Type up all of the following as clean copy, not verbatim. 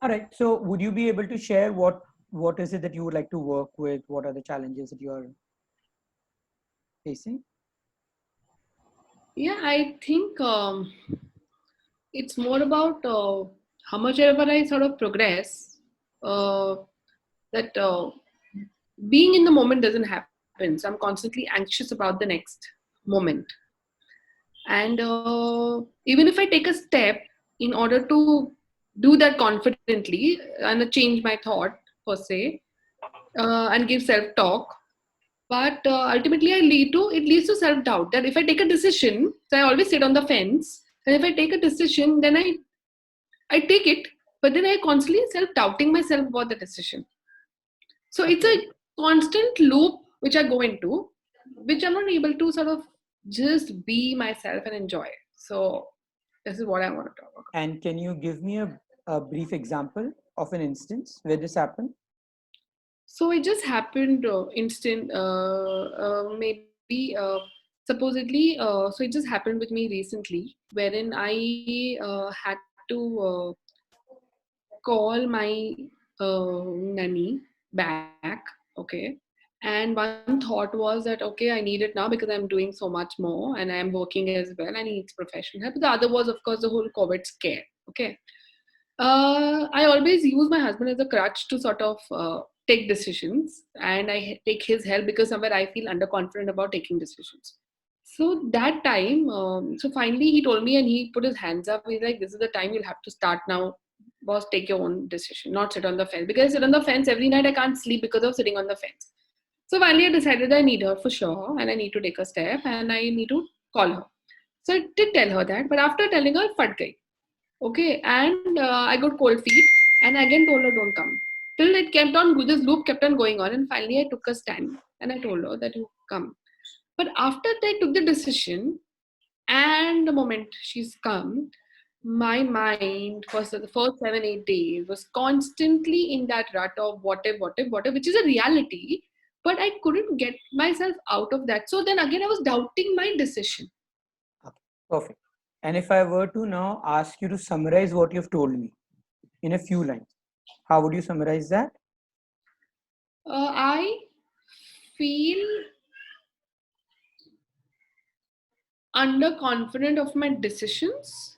All right. So would you be able to share what is it that you would like to work with? What are the challenges that you are facing? Yeah, I think it's more about how much ever I sort of progress, that being in the moment doesn't happen. So I'm constantly anxious about the next moment. And even if I take a step in order to do that confidently and change my thought per se, and give self talk, but ultimately it leads to self doubt. That if I take a decision, so I always sit on the fence, and if I take a decision, then I take it, but then I constantly self doubting myself about the decision. So it's Okay. a constant loop which I go into, which I'm not able to sort of just be myself and enjoy. So this is what I want to talk about. And can you give me a brief example of an instance where this happened? So it just happened maybe supposedly. So it just happened with me recently, wherein I had to call my nanny back. Okay. And one thought was that, okay, I need it now because I'm doing so much more and I'm working as well. I need professional help. The other was, of course, the whole COVID scare. Okay. I always use my husband as a crutch to sort of take decisions, and I take his help because somewhere I feel underconfident about taking decisions. So that time, so finally he told me and he put his hands up. He's like, "This is the time you'll have to start now, boss. Take your own decision, not sit on the fence. Because I sit on the fence every night, I can't sleep because of sitting on the fence." So finally, I decided I need her for sure, and I need to take a step, and I need to call her. So I did tell her that, but after telling her, fat gayi. Okay, and I got cold feet, and I again told her don't come. Till it kept on, this loop kept on going on, and finally I took a stand and I told her that you come. But after I took the decision, and the moment she's come, my mind for the first 7 8 days was constantly in that rut of what if, what if, what if, which is a reality, but I couldn't get myself out of that. So then again, I was doubting my decision. Okay. Perfect. And if I were to now ask you to summarize what you've told me in a few lines, how would you summarize that? I feel underconfident of my decisions,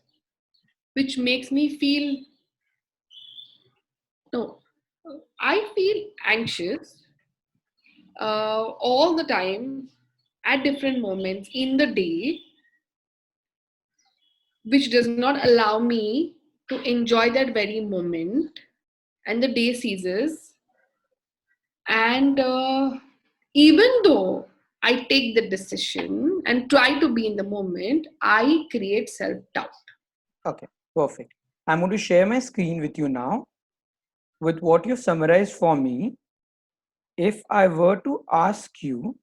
which makes me feel no, I feel anxious all the time at different moments in the day, which does not allow me to enjoy that very moment, and the day ceases. And even though I take the decision and try to be in the moment, I create self doubt. Okay. Perfect. I'm going to share my screen with you now with what you've summarized for me. If I were to ask you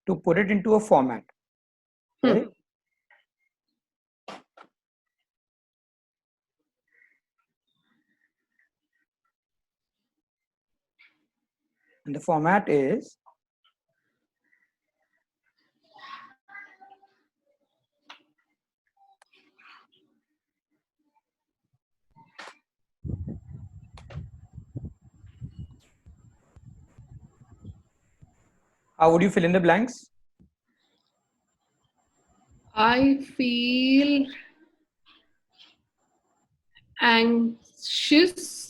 to put it into a format, right? Hmm. And the format is how would you fill in the blanks? I feel anxious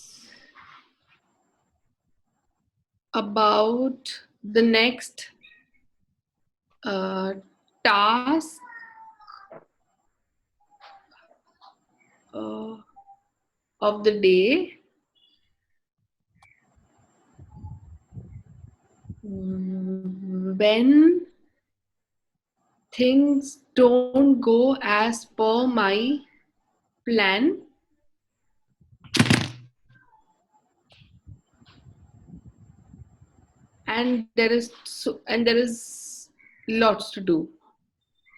about the next uh, task uh, of the day. When things don't go as per my plan, and there is lots to do,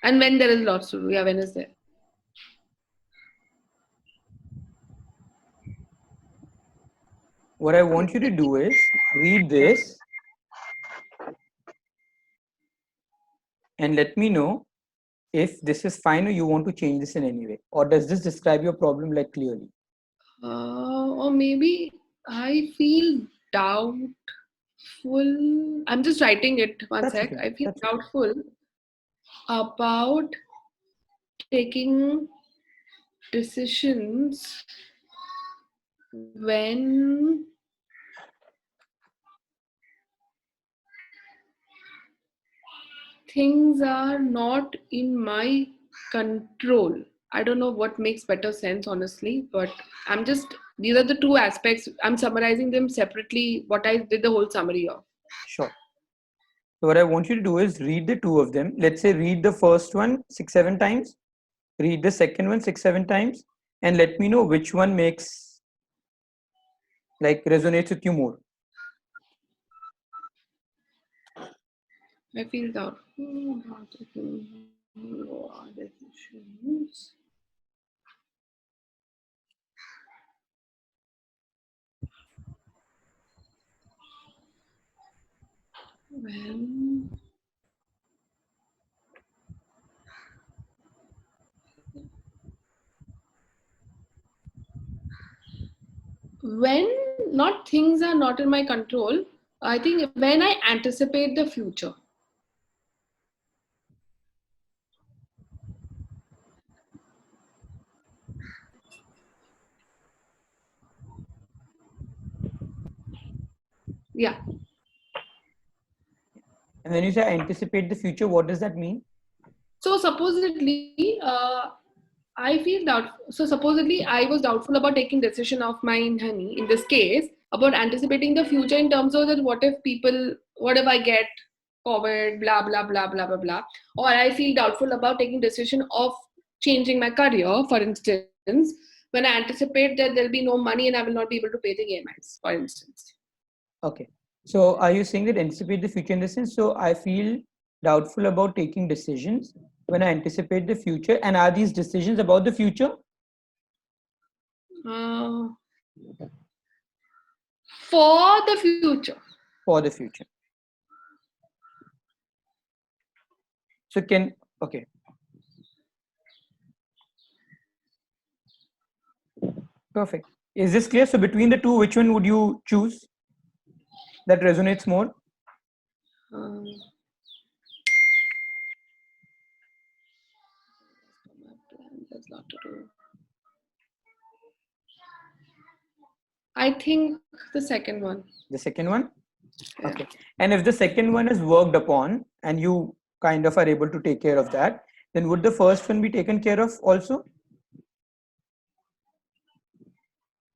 and when there is lots to do, yeah, when is there? What I want you to do is read this and let me know if this is fine or you want to change this in any way. Or does this describe your problem like clearly? Or maybe I feel doubtful. I'm just writing it. One That's sec. okay. I feel That's okay. doubtful about taking decisions when things are not in my control. I don't know what makes better sense, honestly, but these are the two aspects. I'm summarizing them separately, what I did the whole summary of. Sure. So what I want you to do is read the two of them. Let's say read the first one 6-7 times, read the second one 6-7 times, and let me know which one makes like resonates with you more. I feel doubtful about taking raw decisions. When when not things are not in my control, I think when I anticipate the future. Yeah. And when you say anticipate the future, what does that mean? So supposedly, I feel doubtful. So supposedly, I was doubtful about taking decision of mine, honey, in this case, about anticipating the future in terms of that what if I get COVID, blah blah blah blah blah blah, or I feel doubtful about taking decision of changing my career, for instance, when I anticipate that there'll be no money and I will not be able to pay the EMIs, for instance. Okay. So are you saying that anticipate the future in the sense? So I feel doubtful about taking decisions when I anticipate the future. And are these decisions about the future? Uh, for the future. For the future. So okay. Perfect. Is this clear? So between the two, which one would you choose that resonates more? Um, there's a lot to do. I think the second one. The second one? Yeah. Okay. And if the second one is worked upon and you kind of are able to take care of that, then would the first one be taken care of also?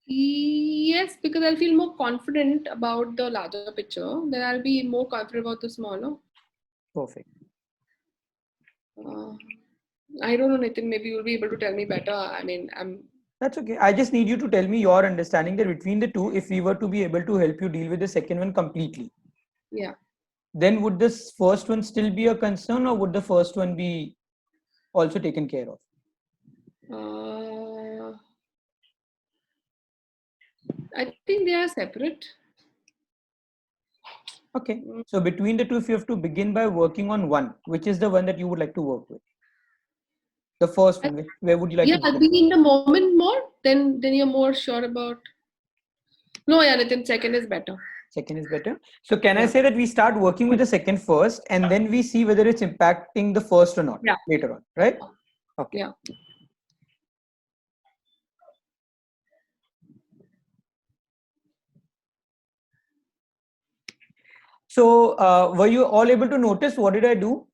Yes, because I'll feel more confident about the larger picture. Then I'll be more confident about the smaller. Perfect. Uh, I don't know, Nitin. Maybe you'll be able to tell me better. I mean, That's okay. I just need you to tell me your understanding that between the two, if we were to be able to help you deal with the second one completely, yeah. then would this first one still be a concern or would the first one be also taken care of? Uh, I think they are separate. Okay. So between the two, if you have to begin by working on one, which is the one that you would like to work with? The first one, where would you like Yeah, to begin? being in the moment more, then you're more sure about. No, yeah, Nitin, second is better. Second is better. So can I Yeah. say that we start working with the second first and then we see whether it's impacting the first or not Yeah. later on, right? Okay. Yeah. So were you all able to notice what did I do?